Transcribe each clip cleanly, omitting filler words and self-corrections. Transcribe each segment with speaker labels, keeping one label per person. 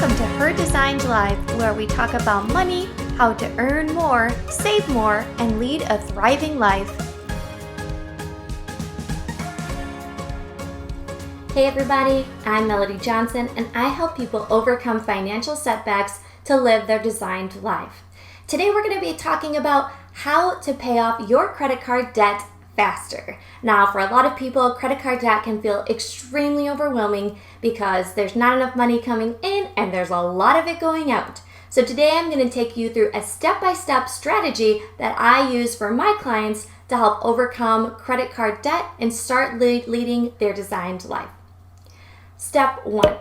Speaker 1: Welcome to Her Designed Life, where we talk about money, how to earn more, save more, and lead a thriving life. Hey everybody, I'm Melody Johnson, and I help people overcome financial setbacks to live their designed life. Today we're going to be talking about how to pay off your credit card debt faster. Now, for a lot of people, credit card debt can feel extremely overwhelming because there's not enough money coming in and there's a lot of it going out. So today I'm going to take you through a step-by-step strategy that I use for my clients to help overcome credit card debt and start leading their designed life. Step 1.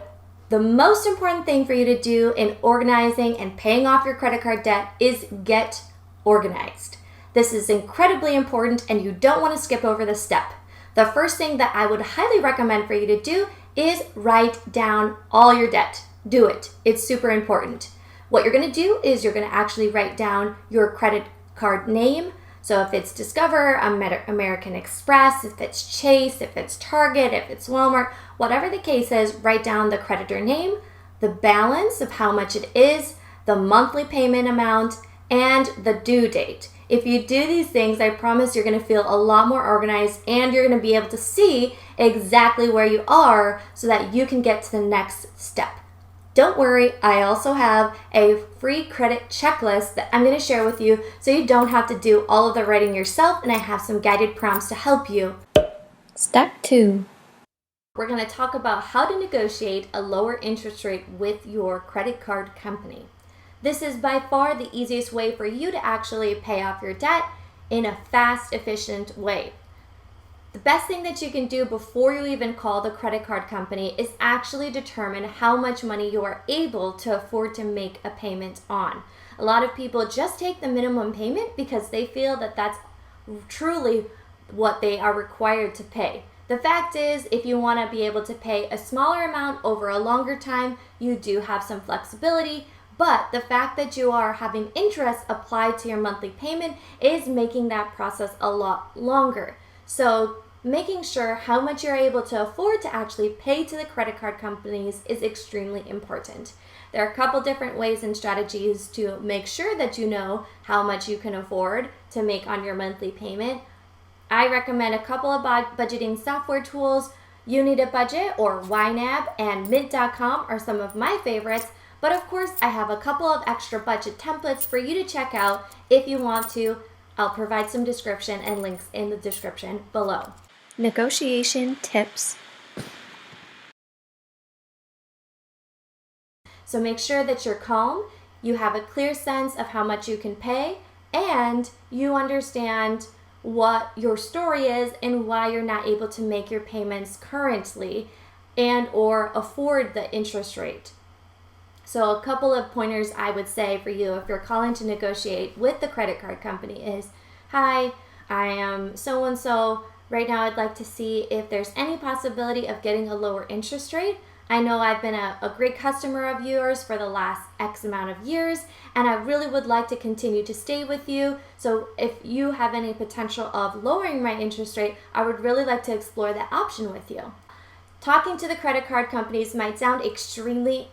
Speaker 1: The most important thing for you to do in organizing and paying off your credit card debt is get organized. This is incredibly important and you don't want to skip over this step. The first thing that I would highly recommend for you to do is write down all your debt. Do it. It's super important. What you're going to do is you're going to actually write down your credit card name. So if it's Discover, American Express, if it's Chase, if it's Target, if it's Walmart, whatever the case is, write down the creditor name, the balance of how much it is, the monthly payment amount, and the due date. If you do these things, I promise you're going to feel a lot more organized and you're going to be able to see exactly where you are so that you can get to the next step. Don't worry, I also have a free credit checklist that I'm going to share with you so you don't have to do all of the writing yourself, and I have some guided prompts to help you. Step 2. We're going to talk about how to negotiate a lower interest rate with your credit card company. This is by far the easiest way for you to actually pay off your debt in a fast, efficient way. The best thing that you can do before you even call the credit card company is actually determine how much money you are able to afford to make a payment on. A lot of people just take the minimum payment because they feel that that's truly what they are required to pay. The fact is, if you want to be able to pay a smaller amount over a longer time, you do have some flexibility. But the fact that you are having interest applied to your monthly payment is making that process a lot longer. So making sure how much you're able to afford to actually pay to the credit card companies is extremely important. There are a couple different ways and strategies to make sure that you know how much you can afford to make on your monthly payment. I recommend a couple of budgeting software tools. You Need a Budget or YNAB and Mint.com are some of my favorites. But of course, I have a couple of extra budget templates for you to check out if you want to. I'll provide some description and links in the description below. Negotiation tips. So make sure that you're calm, you have a clear sense of how much you can pay, and you understand what your story is and why you're not able to make your payments currently and or afford the interest rate. So a couple of pointers I would say for you if you're calling to negotiate with the credit card company is, hi, I am so-and-so. Right now I'd like to see if there's any possibility of getting a lower interest rate. I know I've been a great customer of yours for the last X amount of years, and I really would like to continue to stay with you. So if you have any potential of lowering my interest rate, I would really like to explore that option with you. Talking to the credit card companies might sound extremely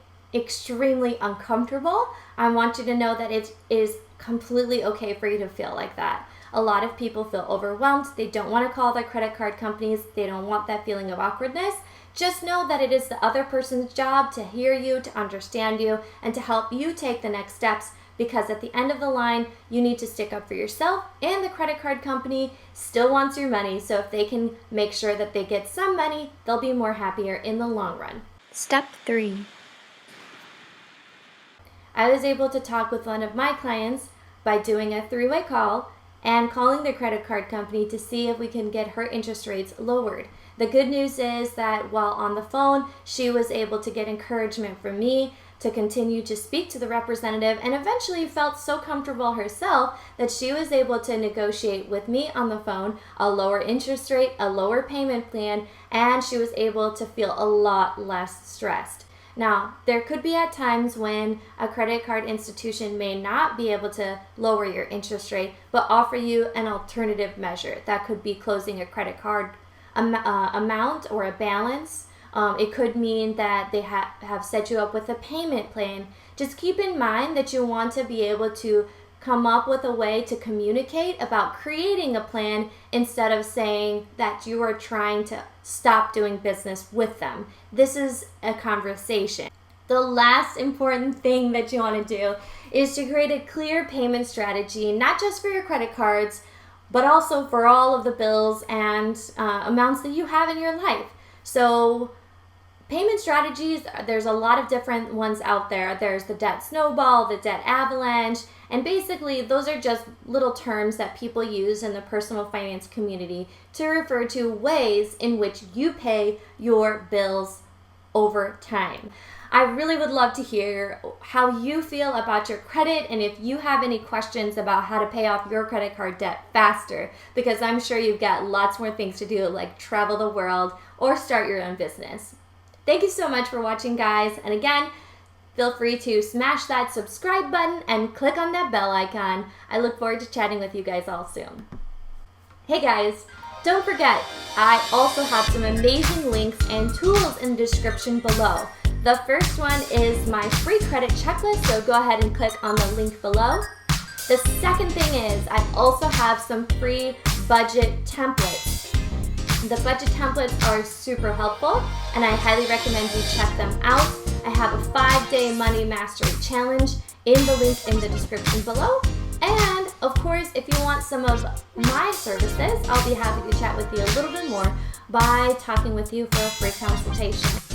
Speaker 1: uncomfortable. I want you to know that it is completely okay for you to feel like that. A lot of people feel overwhelmed. They don't want to call their credit card companies. They don't want that feeling of awkwardness. Just know that it is the other person's job to hear you, to understand you, and to help you take the next steps, because at the end of the line, you need to stick up for yourself, and the credit card company still wants your money. So if they can make sure that they get some money, they'll be more happier in the long run. Step 3. I was able to talk with one of my clients by doing a 3-way call and calling the credit card company to see if we can get her interest rates lowered. The good news is that while on the phone, she was able to get encouragement from me to continue to speak to the representative, and eventually felt so comfortable herself that she was able to negotiate with me on the phone a lower interest rate, a lower payment plan, and she was able to feel a lot less stressed. Now, there could be at times when a credit card institution may not be able to lower your interest rate, but offer you an alternative measure. That could be closing a credit card amount or a balance It could mean that they have set you up with a payment plan. Just keep in mind that you want to be able to come up with a way to communicate about creating a plan instead of saying that you are trying to stop doing business with them. This is a conversation. The last important thing that you want to do is to create a clear payment strategy, not just for your credit cards, but also for all of the bills and amounts that you have in your life. So payment strategies, there's a lot of different ones out there. There's the debt snowball, the debt avalanche, and basically those are just little terms that people use in the personal finance community to refer to ways in which you pay your bills over time. I really would love to hear how you feel about your credit and if you have any questions about how to pay off your credit card debt faster, because I'm sure you've got lots more things to do, like travel the world or start your own business. Thank you so much for watching, guys. And again, feel free to smash that subscribe button and click on that bell icon. I look forward to chatting with you guys all soon. Hey guys, don't forget, I also have some amazing links and tools in the description below. The first one is my free credit checklist, so go ahead and click on the link below. The second thing is I also have some free budget templates. The budget templates are super helpful, and I highly recommend you check them out. I have a 5-day money mastery challenge in the link in the description below. And of course, if you want some of my services, I'll be happy to chat with you a little bit more by talking with you for a free consultation.